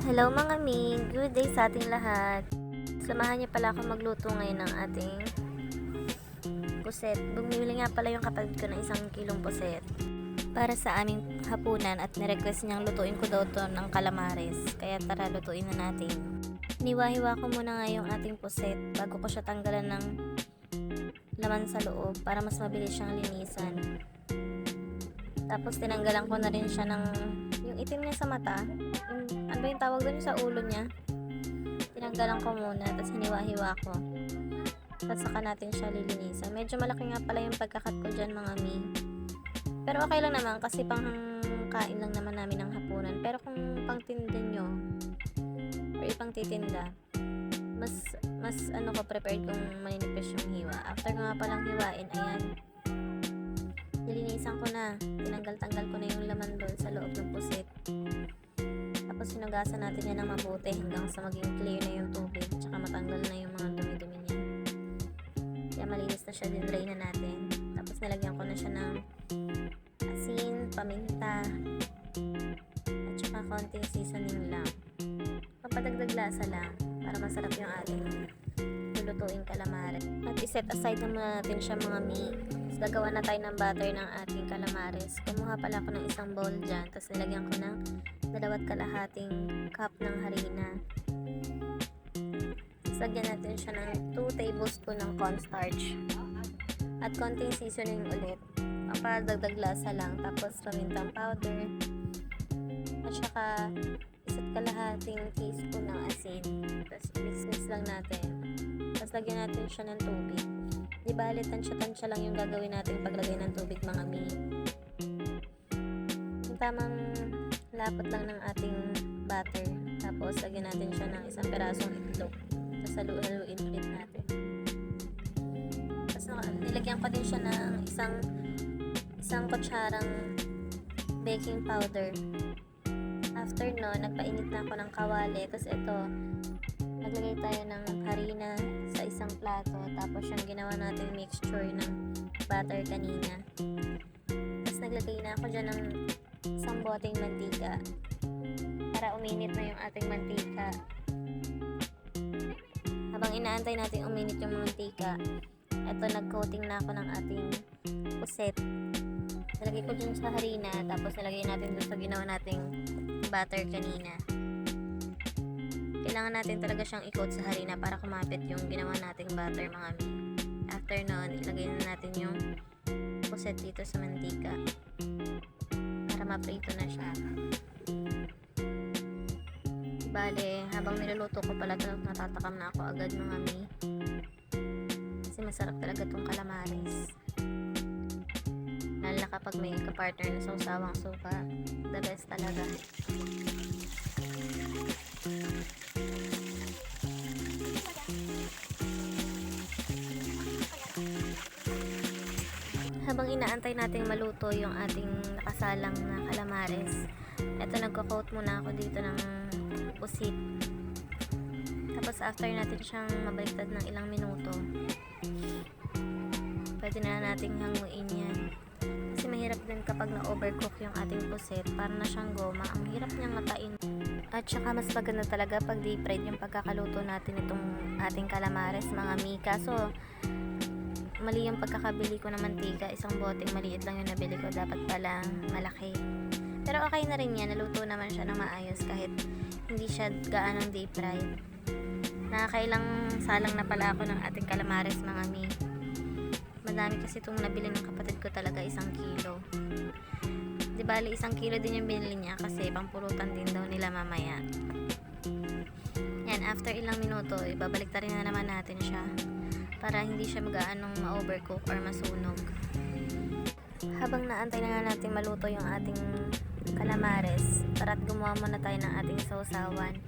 Hello mga mi, good day sa ating lahat. Samahan niyo pala ako magluto ngayon ng ating puset. Bumili nga pala yung kapatid ko ng 1 kilong puset para sa aming hapunan at nirequest niyang lutuin ko daw to ng calamares. Kaya tara, lutuin na natin. Niwa-hiwa ko muna nga yung ating puset bago ko siya tanggalan ng laman sa loob para mas mabilis siyang linisan. Tapos tinanggalan ko na rin siya ng yung itim niya sa mata. Ano ba yung tawag doon sa ulo niya? Tinanggalan ko muna, tapos hiniwa-hiwa ko. Tapos saka natin siya lilinisan. Medyo malaki nga pala yung pagkakat ko dyan mga mi. Pero okay lang naman kasi pang kain lang naman namin ng hapunan. Pero kung pang tinda nyo or ipang titinda, mas ano ko prepared kung maninipis yung hiwa. After ko nga palang hiwain, ayan. Nilinisan ko na. Tinanggal-tanggal ko na yung laman doon sa loob ng pusit. Tapos sinugasan natin yan ng mabuti hanggang sa maging clear na yung tubig. Tsaka matanggal na yung mga dumi-dumi niya. Kaya malinis na siya, din-drain na natin. Tapos nilagyan ko na siya ng asin, paminta, at saka konting seasoning lang. Papadagdag lasa lang para masarap yung ating lulutuing calamares. At iset aside naman natin siya mga mi. Gagawa na tayo ng butter ng ating calamares. Kumuha pala ako ng isang bowl dyan. Tapos nilagyan ko ng 2.5 cup ng harina. Lagyan natin siya ng 2 tablespoon ng cornstarch. At konting seasoning ulit. Papadagdag lasa lang. Tapos pamintang powder. At saka 1.5 teaspoon ng asin. Tapos mix-mix lang natin. Tapos lagyan natin siya ng tubig. Di bali, tansya-tansya lang yung gagawin natin paglagay ng tubig mga mi. Yung tamang lapot lang ng ating butter. Tapos lagyan natin siya ng 1 pirasong itlog. Tapos haluin ulit natin. Tapos nilagyan ko din siya ng isang kutsarang baking powder. After no, nagpainit na ako ng kawali. Tapos ito, naglagay tayo ng harina sa isang plato. Tapos yung ginawa natin mixture ng butter kanina. Tapos naglagay na ako dyan ng isang boteng mantika para uminit na yung ating mantika. Habang inaantay natin uminit yung mantika, eto nag-coating na ako ng ating puset. Nilagay ko dyan sa harina, tapos nilagay natin dun sa ginawa nating butter kanina. Kailangan natin talaga siyang i-coat sa harina para kumapit yung ginawa nating butter mga mi. After nun, ilagay na natin yung puset dito sa mantika para maprito na siya. Bale, habang niluluto ko pala, natatakam na ako agad mga mi. Kasi masarap talaga tong calamares. Lalo na kapag may kapartner na sausawang suka, the best talaga. Habang inaantay natin maluto yung ating nakasalang na calamares, eto nagko-coat muna ako dito ng pusit. Tapos after natin siyang mabaliktad ng ilang minuto, pwede na nating hanguin yan. Kasi mahirap din kapag na-overcook yung ating pusit, para na siyang goma. Ang hirap niyang ngatain. At saka mas maganda talaga pag deep fried yung pagkakaluto natin itong ating calamares mga mi. Kaso mali yung pagkakabili ko ng mantika. Isang boteng maliit lang yung nabili ko. Dapat pala malaki. Pero okay na rin yan. Naluto naman siya ng maayos kahit hindi siya gaanong deep fried. Nakakailang salang na pala ako ng ating calamares mga mi. Madami kasi itong nabili ng kapatid ko talaga, 1 kilo. Di bali 1 kilo din yung binili niya kasi pampulutan din daw nila mamaya. Yan, after ilang minuto, ibabalik rin na naman natin siya para hindi siya mag-aanong ma-overcook or masunog. Habang naantay na nga natin maluto yung ating calamares, tara't gumawa muna tayo ng ating sausawan.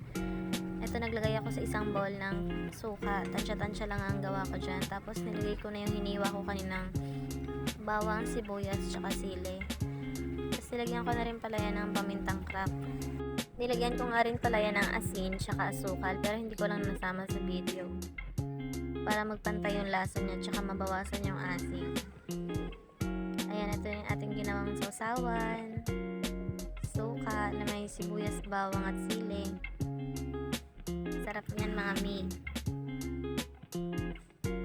Ito, naglagay ako sa isang bowl ng suka. Tansya-tansya lang ang gawa ko dyan. Tapos nilagay ko na yung hiniwa ko kaninang bawang, sibuyas, tsaka sili. Tapos nilagyan ko na rin pala yan ng pamintang crack. Nilagyan ko nga rin pala yan ng asin, tsaka asukal. Pero hindi ko lang nasama sa video para magpantay yung lasa niya, tsaka mabawasan yung asin. Ayan, ito yung ating ginawang sausawan. Suka na may sibuyas, bawang at sili. Sarap niyan mga mi.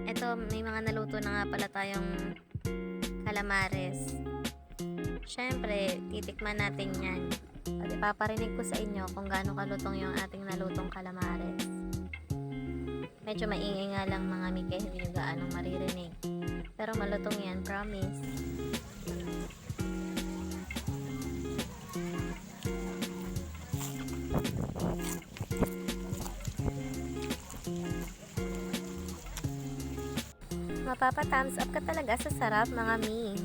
Eto, may mga naluto na nga pala tayong calamares. Siyempre, titikman natin yan. At ipaparinig ko sa inyo kung gaano kalutong yung ating nalutong calamares. Medyo maingay nga lang mga mi kaya hindi nyo gaanong maririnig. Pero malutong yan, promise. Mapapa-thumbs up ka talaga sa sarap mga mi.